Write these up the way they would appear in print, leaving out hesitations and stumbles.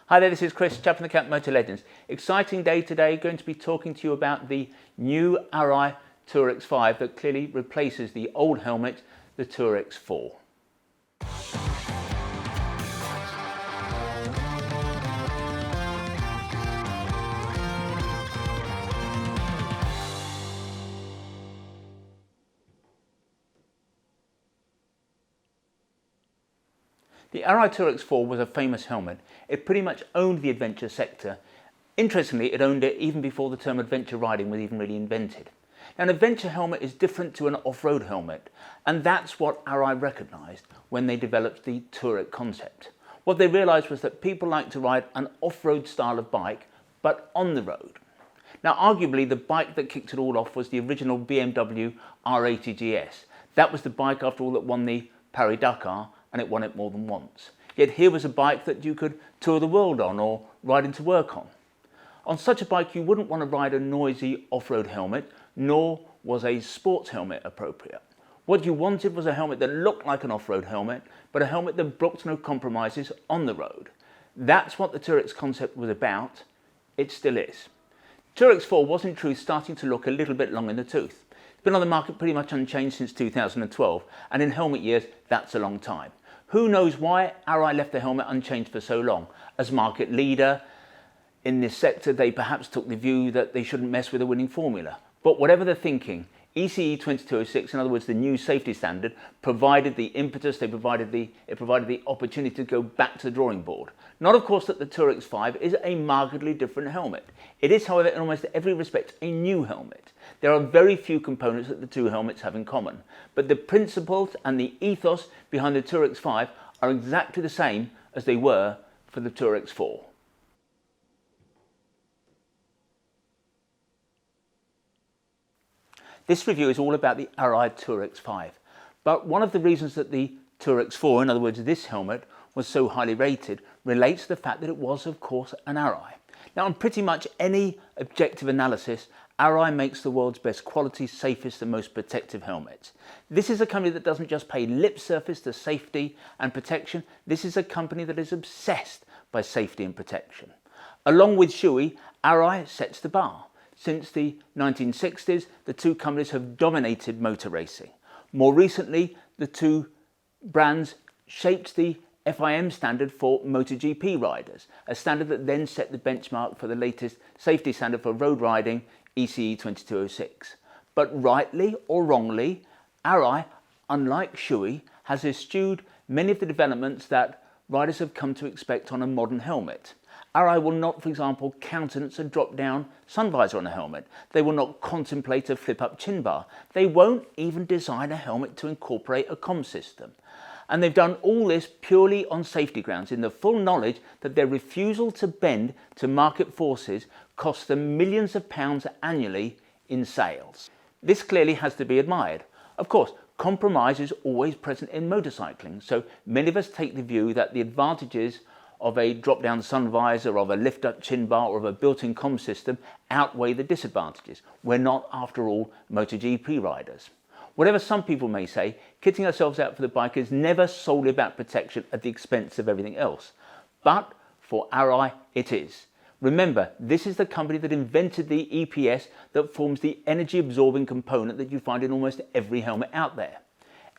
Hi there, this is Chris, chap from the Camp Motor Legends. Exciting day today, going to be talking to you about the new Arai Tour-X5 that clearly replaces the old helmet, the Tour-X4. The Arai Tour-X4 was a famous helmet. It pretty much owned the adventure sector. Interestingly, it owned it even before the term adventure riding was even really invented. Now, an adventure helmet is different to an off-road helmet, and that's what Arai recognised when they developed the Tour-X concept. What they realised was that people like to ride an off-road style of bike, but on the road. Now, arguably, the bike that kicked it all off was the original BMW R80 GS. That was the bike, after all, that won the Paris-Dakar, and it won it more than once. Yet here was a bike that you could tour the world on or ride into work on. On such a bike you wouldn't want to ride a noisy off-road helmet, nor was a sports helmet appropriate. What you wanted was a helmet that looked like an off-road helmet, but a helmet that brooked no compromises on the road. That's what the Tour-X concept was about. It still is. Tour-X4 was in truth starting to look a little bit long in the tooth. It's been on the market pretty much unchanged since 2012, and in helmet years that's a long time. Who knows why Arai left the helmet unchanged for so long? As market leader in this sector, they perhaps took the view that they shouldn't mess with a winning formula. But whatever the thinking, ECE 2206, in other words the new safety standard, provided the impetus, it provided the opportunity to go back to the drawing board. Not of course that the Tour-X5 is a markedly different helmet. It is, however, in almost every respect a new helmet. There are very few components that the two helmets have in common, but the principles and the ethos behind the Tour-X5 are exactly the same as they were for the Tour-X4. This review is all about the Arai Tour-X5, but one of the reasons that the Tour-X4, in other words this helmet, was so highly rated relates to the fact that it was of course an Arai. Now, on pretty much any objective analysis, Arai makes the world's best quality, safest and most protective helmets. This is a company that doesn't just pay lip service to safety and protection, this is a company that is obsessed by safety and protection. Along with Shoei, Arai sets the bar. Since the 1960s, the two companies have dominated motor racing. More recently, the two brands shaped the FIM standard for MotoGP riders, a standard that then set the benchmark for the latest safety standard for road riding, ECE 2206. But rightly or wrongly, Arai, unlike Shoei, has eschewed many of the developments that riders have come to expect on a modern helmet. Arai will not, for example, countenance a drop-down sun visor on a helmet. They will not contemplate a flip-up chin bar. They won't even design a helmet to incorporate a comm system. And they've done all this purely on safety grounds, in the full knowledge that their refusal to bend to market forces costs them millions of pounds annually in sales. This clearly has to be admired. Of course, compromise is always present in motorcycling, so many of us take the view that the advantages of a drop-down sun visor, of a lift-up chin bar or of a built-in comm system outweigh the disadvantages. We're not, after all, MotoGP riders. Whatever some people may say, kitting ourselves out for the bike is never solely about protection at the expense of everything else. But for Arai, it is. Remember, this is the company that invented the EPS that forms the energy-absorbing component that you find in almost every helmet out there.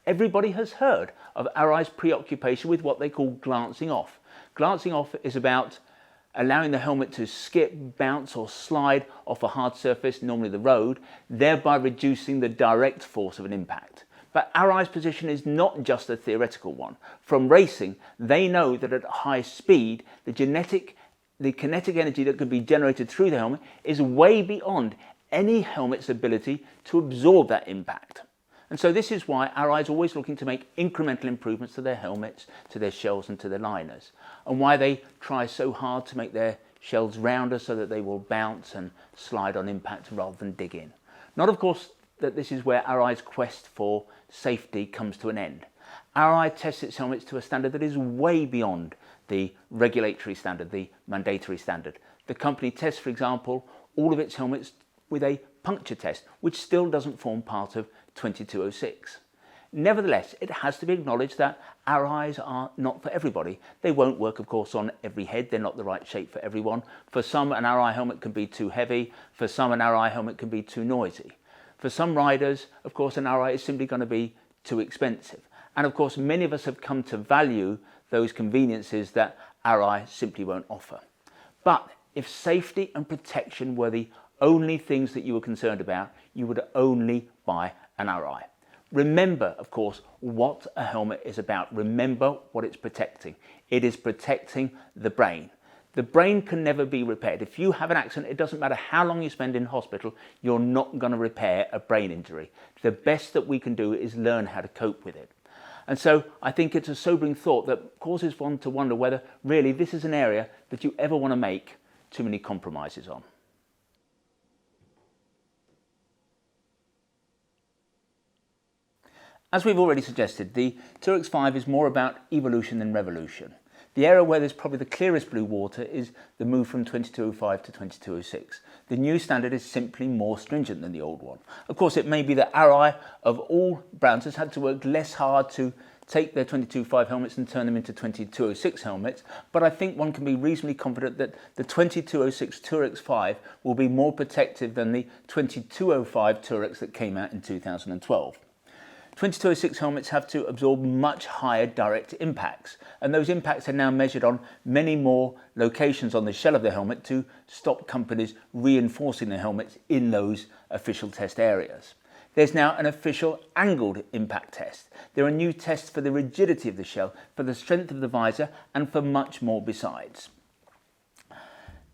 Everybody has heard of Arai's preoccupation with what they call glancing off. Glancing off is about allowing the helmet to skip, bounce or slide off a hard surface, normally the road, thereby reducing the direct force of an impact. But Arai's position is not just a theoretical one. From racing, they know that at high speed, the kinetic energy that could be generated through the helmet is way beyond any helmet's ability to absorb that impact. And so this is why Arai is always looking to make incremental improvements to their helmets, to their shells and to their liners. And why they try so hard to make their shells rounder so that they will bounce and slide on impact rather than dig in. Not of course that this is where Arai's quest for safety comes to an end. Arai tests its helmets to a standard that is way beyond the regulatory standard, the mandatory standard. The company tests, for example, all of its helmets with a puncture test, which still doesn't form part of 2206. Nevertheless, it has to be acknowledged that Arais are not for everybody. They won't work, of course, on every head. They're not the right shape for everyone. For some, an Arai helmet can be too heavy. For some, an Arai helmet can be too noisy. For some riders, of course, an Arai is simply going to be too expensive. And of course, many of us have come to value those conveniences that Arai simply won't offer. But if safety and protection were the only things that you were concerned about, you would only buy an Arai. Remember, of course, what a helmet is about. Remember what it's protecting. It is protecting the brain. The brain can never be repaired. If you have an accident, it doesn't matter how long you spend in hospital, you're not going to repair a brain injury. The best that we can do is learn how to cope with it. And so I think it's a sobering thought that causes one to wonder whether really this is an area that you ever want to make too many compromises on. As we've already suggested, the Tour-X5 is more about evolution than revolution. The area where there's probably the clearest blue water is the move from 2205 to 2206. The new standard is simply more stringent than the old one. Of course, it may be that Arai, of all brands, has had to work less hard to take their 2205 helmets and turn them into 2206 helmets, but I think one can be reasonably confident that the 2206 Tour-X5 will be more protective than the 2205 Tour-X that came out in 2012. 2206 helmets have to absorb much higher direct impacts, and those impacts are now measured on many more locations on the shell of the helmet to stop companies reinforcing the helmets in those official test areas. There's now an official angled impact test. There are new tests for the rigidity of the shell, for the strength of the visor, and for much more besides.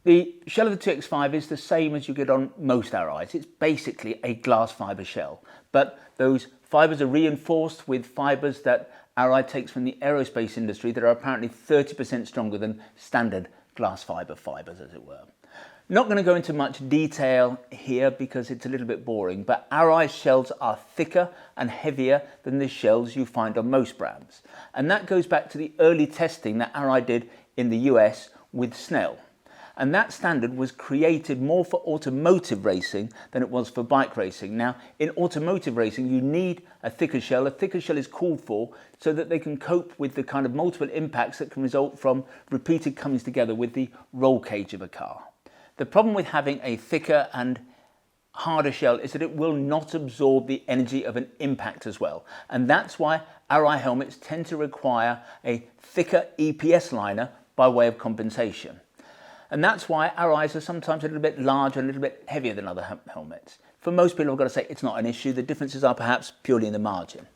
The shell of the Tour-X5 is the same as you get on most Arais. It's basically a glass fibre shell, but those fibres are reinforced with fibres that Arai takes from the aerospace industry that are apparently 30% stronger than standard glass fibre fibres, as it were. Not going to go into much detail here because it's a little bit boring, but Arai's shells are thicker and heavier than the shells you find on most brands. And that goes back to the early testing that Arai did in the US with Snell. And that standard was created more for automotive racing than it was for bike racing. Now, in automotive racing, you need a thicker shell. A thicker shell is called for so that they can cope with the kind of multiple impacts that can result from repeated comings together with the roll cage of a car. The problem with having a thicker and harder shell is that it will not absorb the energy of an impact as well. And that's why Arai helmets tend to require a thicker EPS liner by way of compensation. And that's why Arais are sometimes a little bit larger and a little bit heavier than other helmets. For most people, I've got to say it's not an issue. The differences are perhaps purely in the margin.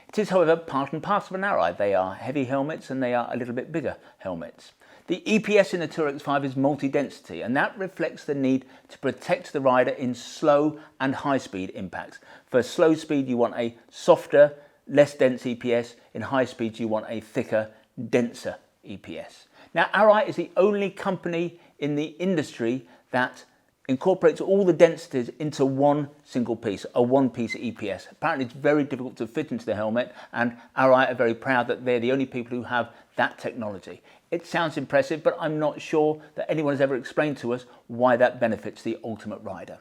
It is, however, part and parcel of an Arai. They are heavy helmets and they are a little bit bigger helmets. The EPS in the Tour-X5 is multi-density, and that reflects the need to protect the rider in slow and high-speed impacts. For slow speed, you want a softer, less dense EPS. In high speed, you want a thicker, denser EPS. Now, Arai is the only company in the industry that incorporates all the densities into one single piece, a one-piece EPS. Apparently, it's very difficult to fit into the helmet, and Arai are very proud that they're the only people who have that technology. It sounds impressive, but I'm not sure that anyone has ever explained to us why that benefits the ultimate rider.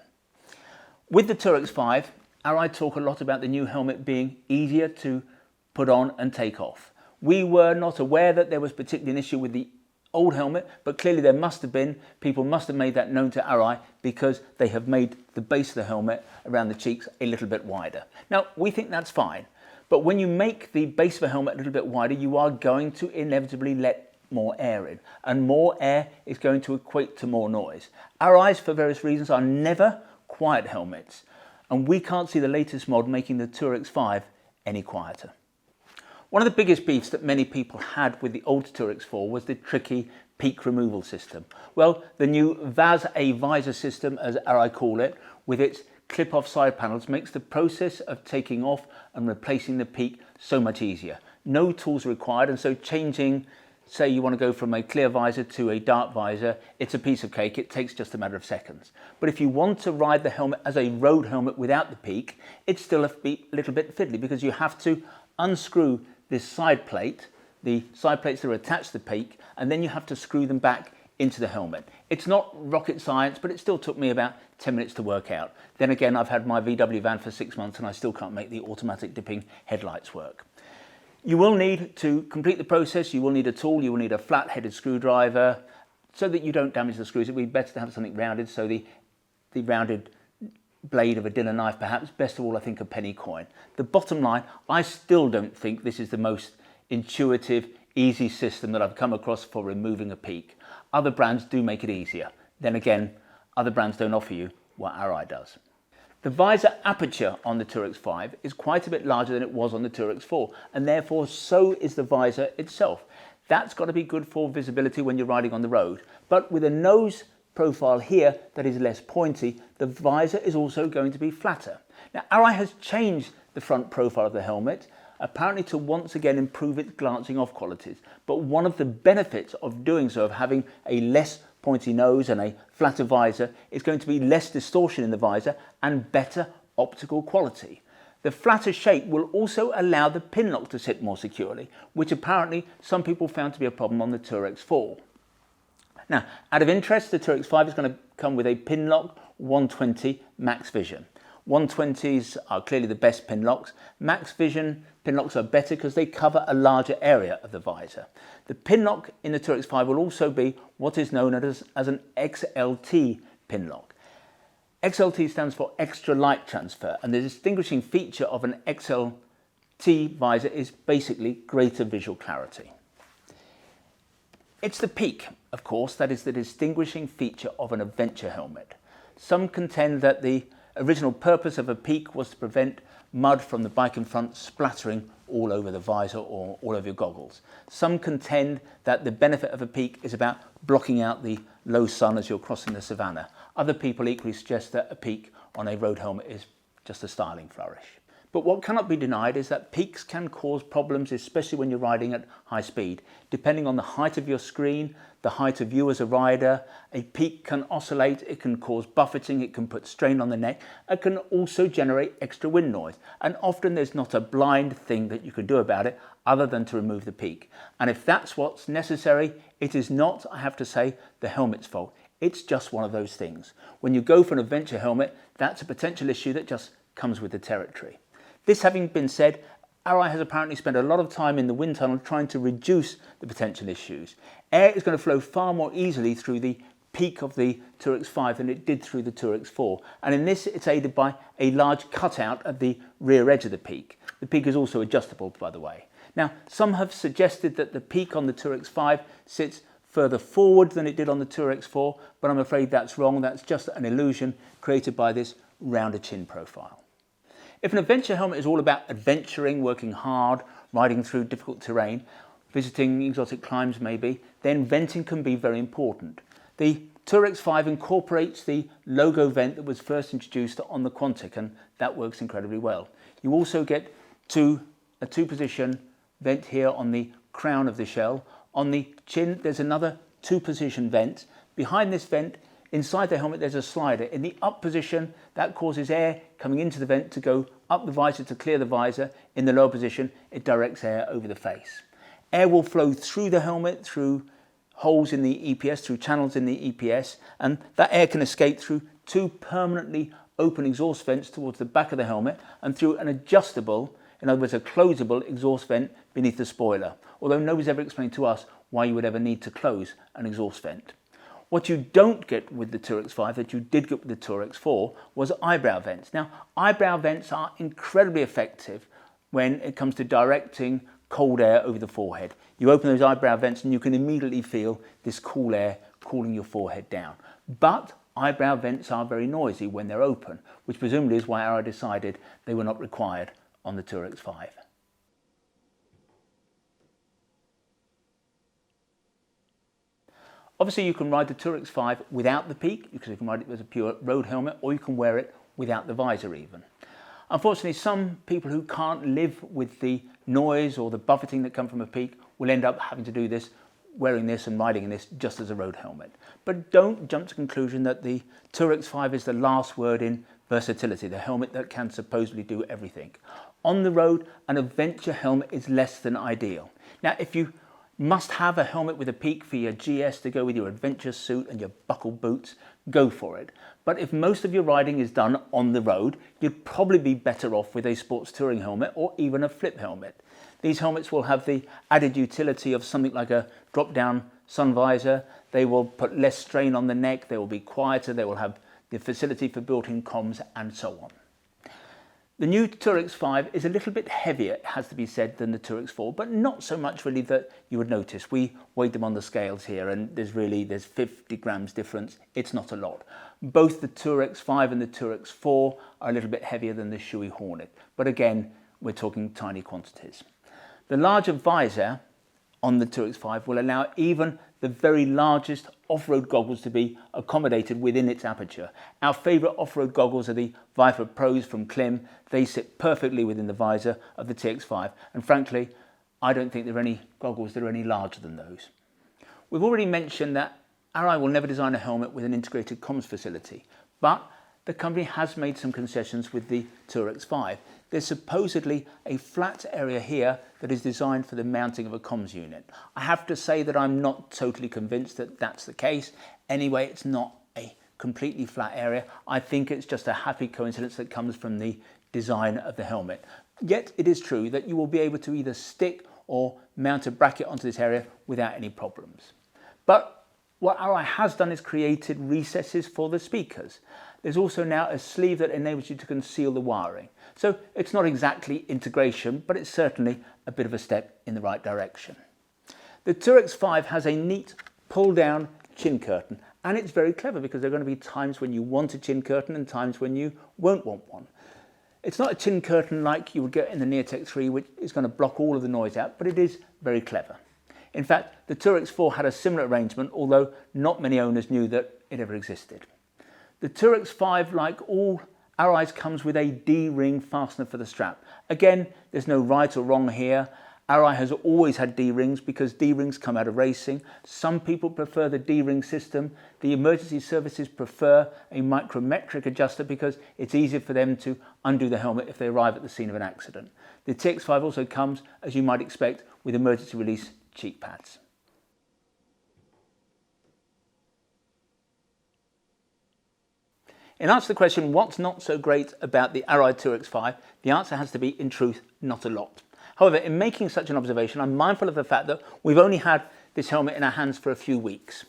With the Tour-X5, Arai talk a lot about the new helmet being easier to put on and take off. We were not aware that there was particularly an issue with the old helmet, but clearly there must have been. People must have made that known to Arai because they have made the base of the helmet around the cheeks a little bit wider. Now, we think that's fine, but when you make the base of a helmet a little bit wider, you are going to inevitably let more air in, and more air is going to equate to more noise. Arai's, for various reasons, are never quiet helmets, and we can't see the latest mod making the Tour-X5 any quieter. One of the biggest beefs that many people had with the old Tour-X4 was the tricky peak removal system. Well, the new VAS-A visor system, as Arai call it, with its clip-off side panels, makes the process of taking off and replacing the peak so much easier. No tools required, and so changing, say you want to go from a clear visor to a dark visor, it's a piece of cake. It takes just a matter of seconds. But if you want to ride the helmet as a road helmet without the peak, it's still a little bit fiddly because you have to unscrew this side plate, the side plates that are attached to the peak, and then you have to screw them back into the helmet. It's not rocket science, but it still took me about 10 minutes to work out. Then again, I've had my VW van for 6 months and I still can't make the automatic dipping headlights work. You will need to complete the process, you will need a tool, you will need a flat-headed screwdriver so that you don't damage the screws. It would be better to have something rounded, so the rounded blade of a dinner knife perhaps, best of all I think a penny coin. The bottom line, I still don't think this is the most intuitive, easy system that I've come across for removing a peak. Other brands do make it easier. Then again, other brands don't offer you what Arai does. The visor aperture on the Tour-X5 is quite a bit larger than it was on the Tour-X4, and therefore so is the visor itself. That's got to be good for visibility when you're riding on the road. But with a nose profile here that is less pointy, the visor is also going to be flatter. Now, Arai has changed the front profile of the helmet, apparently to once again improve its glancing off qualities. But one of the benefits of doing so, of having a less pointy nose and a flatter visor, is going to be less distortion in the visor and better optical quality. The flatter shape will also allow the pin lock to sit more securely, which apparently some people found to be a problem on the Tour-X4. Now, out of interest, the Tour-X5 is going to come with a pin lock 120 Max Vision. 120s are clearly the best pin locks. Max Vision pin locks are better because they cover a larger area of the visor. The pin lock in the Tour-X5 will also be what is known as an XLT pin lock. XLT stands for extra light transfer, and the distinguishing feature of an XLT visor is basically greater visual clarity. It's the peak, of course, that is the distinguishing feature of an adventure helmet. Some contend that the original purpose of a peak was to prevent mud from the bike in front splattering all over the visor or all over your goggles. Some contend that the benefit of a peak is about blocking out the low sun as you're crossing the savannah. Other people equally suggest that a peak on a road helmet is just a styling flourish. But what cannot be denied is that peaks can cause problems, especially when you're riding at high speed. Depending on the height of your screen, the height of you as a rider, a peak can oscillate, it can cause buffeting, it can put strain on the neck, it can also generate extra wind noise. And often there's not a blind thing that you can do about it other than to remove the peak. And if that's what's necessary, it is not, I have to say, the helmet's fault. It's just one of those things. When you go for an adventure helmet, that's a potential issue that just comes with the territory. This having been said, Arai has apparently spent a lot of time in the wind tunnel trying to reduce the potential issues. Air is going to flow far more easily through the peak of the Tour-X5 than it did through the Tour-X4. And in this, it's aided by a large cutout at the rear edge of the peak. The peak is also adjustable, by the way. Now, some have suggested that the peak on the Tour-X5 sits further forward than it did on the Tour-X4, but I'm afraid that's wrong. That's just an illusion created by this rounder chin profile. If an adventure helmet is all about adventuring, working hard, riding through difficult terrain, visiting exotic climes maybe, then venting can be very important. The Tour-X5 incorporates the logo vent that was first introduced on the Quantic, and that works incredibly well. You also get a two-position vent here on the crown of the shell. On the chin, there's another two-position vent. Behind this vent, inside the helmet, there's a slider. In the up position, that causes air coming into the vent to go up the visor to clear the visor. In the lower position, it directs air over the face. Air will flow through the helmet, through holes in the EPS, through channels in the EPS, and that air can escape through two permanently open exhaust vents towards the back of the helmet and through an adjustable, in other words, a closable exhaust vent beneath the spoiler, although nobody's ever explained to us why you would ever need to close an exhaust vent. What you don't get with the Tour-X5 that you did get with the Tour-X4 was eyebrow vents. Now, eyebrow vents are incredibly effective when it comes to directing cold air over the forehead. You open those eyebrow vents and you can immediately feel this cool air cooling your forehead down. But eyebrow vents are very noisy when they're open, which presumably is why Arai decided they were not required on the Tour-X5. Obviously, you can ride the Tour-X5 without the peak, because you can ride it as a pure road helmet, or you can wear it without the visor even. Unfortunately, some people who can't live with the noise or the buffeting that come from a peak will end up having to do this, wearing this and riding in this just as a road helmet. But don't jump to the conclusion that the Tour-X5 is the last word in versatility, the helmet that can supposedly do everything. On the road, an adventure helmet is less than ideal. Now, if you must have a helmet with a peak for your GS to go with your adventure suit and your buckled boots, go for it. But if most of your riding is done on the road, you'd probably be better off with a sports touring helmet or even a flip helmet. These helmets will have the added utility of something like a drop-down sun visor. They will put less strain on the neck, they will be quieter, they will have the facility for built-in comms and so on. The new Tour-X5 is a little bit heavier, it has to be said, than the Tour-X4, but not so much really that you would notice. We weighed them on the scales here and there's 50 grams difference. It's not a lot. Both the Tour-X5 and the Tour-X4 are a little bit heavier than the Shoei Hornet, but again, we're talking tiny quantities. The larger visor on the Tour-X5 will allow even the very largest off-road goggles to be accommodated within its aperture. Our favourite off-road goggles are the Viper Pros from Klim. They sit perfectly within the visor of the TX5, and frankly, I don't think there are any goggles that are any larger than those. We've already mentioned that Arai will never design a helmet with an integrated comms facility, but the company has made some concessions with the Tour-X5. There's supposedly a flat area here that is designed for the mounting of a comms unit. I have to say that I'm not totally convinced that that's the case. Anyway, it's not a completely flat area. I think it's just a happy coincidence that comes from the design of the helmet. Yet it is true that you will be able to either stick or mount a bracket onto this area without any problems. But what Arai has done is created recesses for the speakers. There's also now a sleeve that enables you to conceal the wiring. So it's not exactly integration, but it's certainly a bit of a step in the right direction. The Tour-X5 has a neat pull-down chin curtain, and it's very clever because there are going to be times when you want a chin curtain and times when you won't want one. It's not a chin curtain like you would get in the Neotech 3, which is going to block all of the noise out, but it is very clever. In fact, the Tour-X4 had a similar arrangement, although not many owners knew that it ever existed. The Tour-X5, like all Arai's, comes with a D-ring fastener for the strap. Again, there's no right or wrong here. Arai has always had D-rings because D-rings come out of racing. Some people prefer the D-ring system. The emergency services prefer a micrometric adjuster because it's easier for them to undo the helmet if they arrive at the scene of an accident. The TX5 also comes, as you might expect, with emergency release cheek pads. In answer to the question, what's not so great about the Arai Tour-X5, the answer has to be, in truth, not a lot. However, in making such an observation, I'm mindful of the fact that we've only had this helmet in our hands for a few weeks.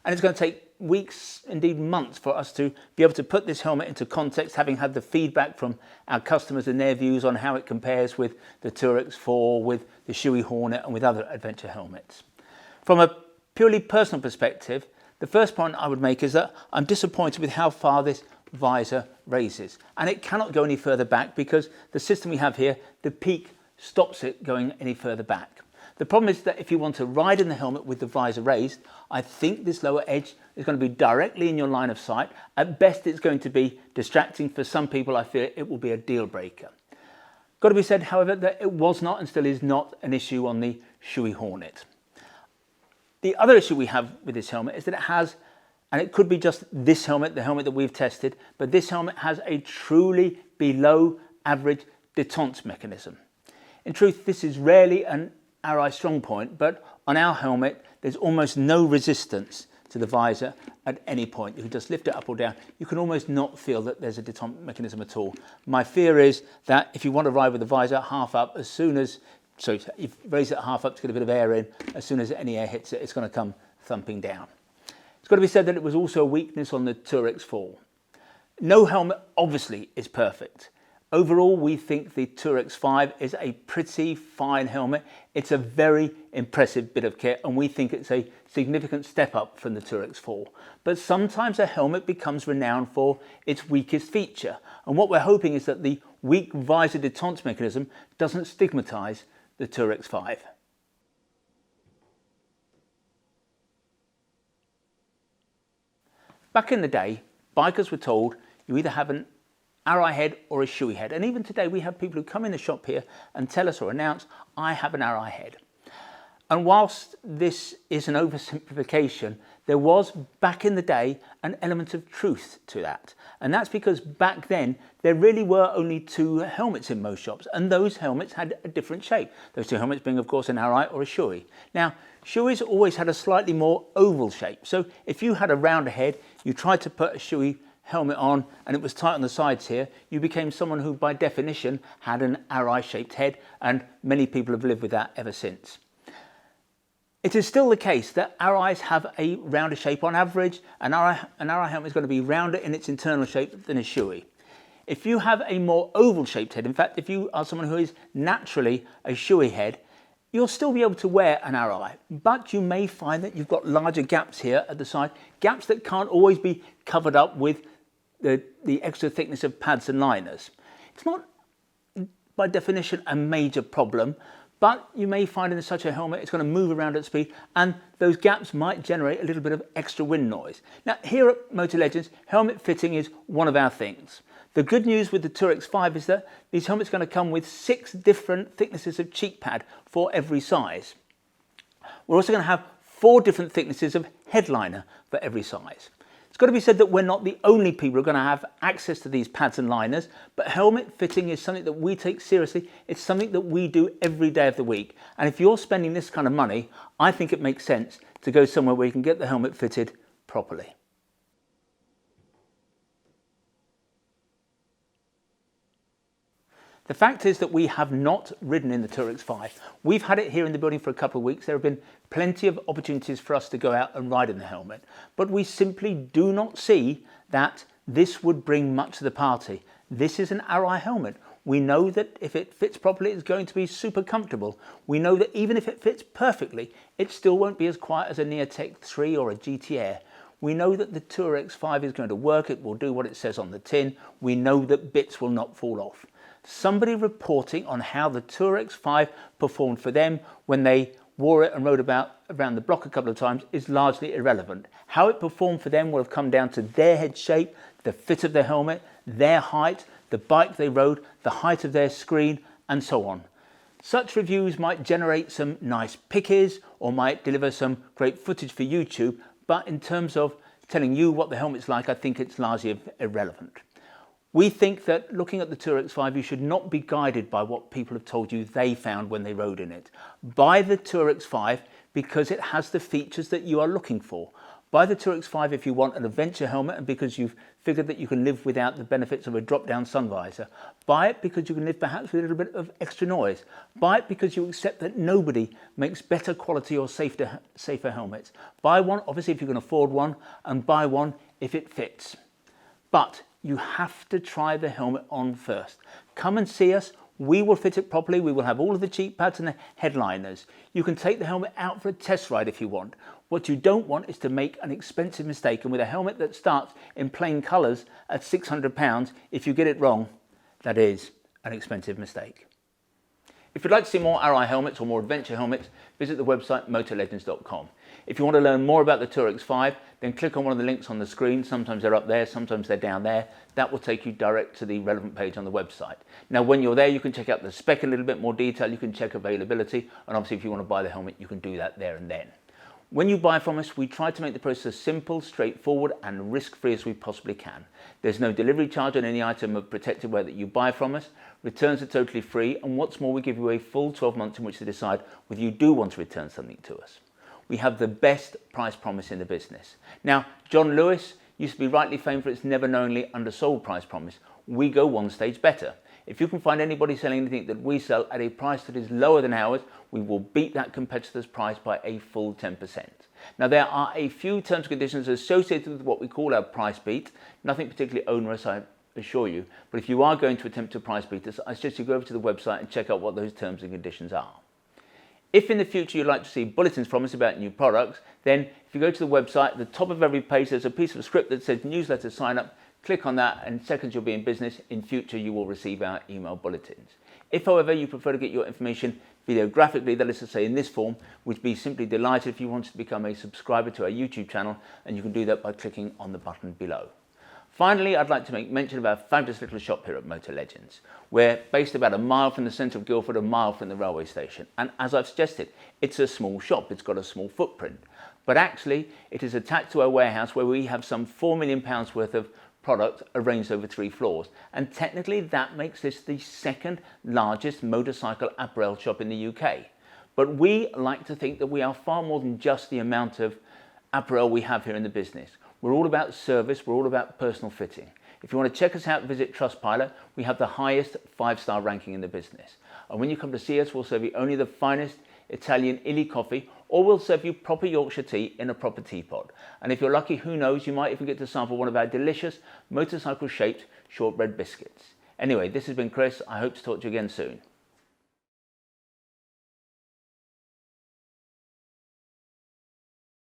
And it's going to take weeks, indeed months, for us to be able to put this helmet into context, having had the feedback from our customers and their views on how it compares with the Tour-X4, with the Shoei Hornet, and with other adventure helmets. From a purely personal perspective, the first point I would make is that I'm disappointed with how far this visor raises, and it cannot go any further back because the system we have here, the peak, stops it going any further back. The problem is that if you want to ride in the helmet with the visor raised, I think this lower edge is going to be directly in your line of sight. At best, it's going to be distracting. For some people, I fear it will be a deal breaker. Got to be said, however, that it was not and still is not an issue on the Shoei Hornet. The other issue we have with this helmet is that it has, and it could be just this helmet, the helmet that we've tested, but this helmet has a truly below average détente mechanism. In truth, this is rarely an Arai strong point, but on our helmet, there's almost no resistance to the visor at any point. You can just lift it up or down. You can almost not feel that there's a détente mechanism at all. My fear is that if you want to ride with the visor half up, as soon as, so you raise it half up to get a bit of air in, as soon as any air hits it, it's going to come thumping down. It's got to be said that it was also a weakness on the Tour-X4. No helmet obviously is perfect. Overall, we think the Tour-X5 is a pretty fine helmet. It's a very impressive bit of kit, and we think it's a significant step up from the Tour-X4. But sometimes a helmet becomes renowned for its weakest feature, and what we're hoping is that the weak visor détente mechanism doesn't stigmatise the Tour-X5. Back in the day, bikers were told you either have an Arai head or a Shoei head, and even today we have people who come in the shop here and tell us or announce, I have an Arai head. And whilst this is an oversimplification, there was, back in the day, an element of truth to that. And that's because back then, there really were only two helmets in most shops, and those helmets had a different shape. Those two helmets being, of course, an Arai or a Shoei. Now, Shoei's always had a slightly more oval shape. So if you had a rounder head, you tried to put a Shoei helmet on and it was tight on the sides here, you became someone who, by definition, had an Arai-shaped head, and many people have lived with that ever since. It is still the case that Arais have a rounder shape on average. An Arai helmet is going to be rounder in its internal shape than a Shoei. If you have a more oval shaped head, in fact, if you are someone who is naturally a Shoei head, you'll still be able to wear an Arai, but you may find that you've got larger gaps here at the side, gaps that can't always be covered up with the extra thickness of pads and liners. It's not, by definition, a major problem, but you may find in such a helmet it's going to move around at speed, and those gaps might generate a little bit of extra wind noise. Now, here at Motor Legends, helmet fitting is one of our things. The good news with the Tour-X5 is that these helmets are going to come with 6 different thicknesses of cheek pad for every size. We're also going to have 4 different thicknesses of headliner for every size. It's got to be said that we're not the only people who are going to have access to these pads and liners, but helmet fitting is something that we take seriously. It's something that we do every day of the week. And if you're spending this kind of money, I think it makes sense to go somewhere where you can get the helmet fitted properly. The fact is that we have not ridden in the Tour-X5. We've had it here in the building for a couple of weeks. There have been plenty of opportunities for us to go out and ride in the helmet, but we simply do not see that this would bring much to the party. This is an Arai helmet. We know that if it fits properly, it's going to be super comfortable. We know that even if it fits perfectly, it still won't be as quiet as a Neotech 3 or a GT Air. We know that the Tour-X5 is going to work. It will do what it says on the tin. We know that bits will not fall off. Somebody reporting on how the Tour-X5 performed for them when they wore it and rode around the block a couple of times is largely irrelevant. How it performed for them will have come down to their head shape, the fit of the helmet, their height, the bike they rode, the height of their screen, and so on. Such reviews might generate some nice pickies or might deliver some great footage for YouTube, but in terms of telling you what the helmet's like, I think it's largely irrelevant. We think that looking at the Tour-X5, you should not be guided by what people have told you they found when they rode in it. Buy the Tour-X5 because it has the features that you are looking for. Buy the Tour-X5 if you want an adventure helmet and because you've figured that you can live without the benefits of a drop-down sun visor. Buy it because you can live perhaps with a little bit of extra noise. Buy it because you accept that nobody makes better quality or safer helmets. Buy one, obviously, if you can afford one, and buy one if it fits. But you have to try the helmet on first. Come and see us. We will fit it properly. We will have all of the cheek pads and the headliners. You can take the helmet out for a test ride if you want. What you don't want is to make an expensive mistake, and with a helmet that starts in plain colours at £600, if you get it wrong, that is an expensive mistake. If you'd like to see more Arai helmets or more adventure helmets, visit the website motorlegends.com. If you want to learn more about the Tour-X5, then click on one of the links on the screen. Sometimes they're up there, sometimes they're down there. That will take you direct to the relevant page on the website. Now, when you're there, you can check out the spec in a little bit more detail. You can check availability, and obviously if you want to buy the helmet, you can do that there and then. When you buy from us, we try to make the process as simple, straightforward and risk-free as we possibly can. There's no delivery charge on any item of protected wear that you buy from us. Returns are totally free, and what's more, we give you a full 12 months in which to decide whether you do want to return something to us. We have the best price promise in the business. Now, John Lewis used to be rightly famed for its never knowingly undersold price promise. We go one stage better. If you can find anybody selling anything that we sell at a price that is lower than ours, we will beat that competitor's price by a full 10%. Now, there are a few terms and conditions associated with what we call our price beat. Nothing particularly onerous, I assure you. But if you are going to attempt to price beat us, I suggest you go over to the website and check out what those terms and conditions are. If in the future you'd like to see bulletins from us about new products, then if you go to the website, at the top of every page there's a piece of script that says newsletter sign up. Click on that, and seconds you'll be in business. In future you will receive our email bulletins. If, however, you prefer to get your information videographically, that is to say in this form, we'd be simply delighted if you wanted to become a subscriber to our YouTube channel, and you can do that by clicking on the button below. Finally, I'd like to make mention of our fabulous little shop here at Motor Legends. We're based about a mile from the centre of Guildford, a mile from the railway station. And as I've suggested, it's a small shop, it's got a small footprint. But actually, it is attached to our warehouse where we have some £4 million worth of product arranged over 3 floors. And technically, that makes this the second largest motorcycle apparel shop in the UK. But we like to think that we are far more than just the amount of apparel we have here in the business. We're all about service, we're all about personal fitting. If you want to check us out, visit Trustpilot. We have the highest 5-star ranking in the business. And when you come to see us, we'll serve you only the finest Italian illy coffee, or we'll serve you proper Yorkshire tea in a proper teapot. And if you're lucky, who knows, you might even get to sample one of our delicious motorcycle-shaped shortbread biscuits. Anyway, this has been Chris. I hope to talk to you again soon.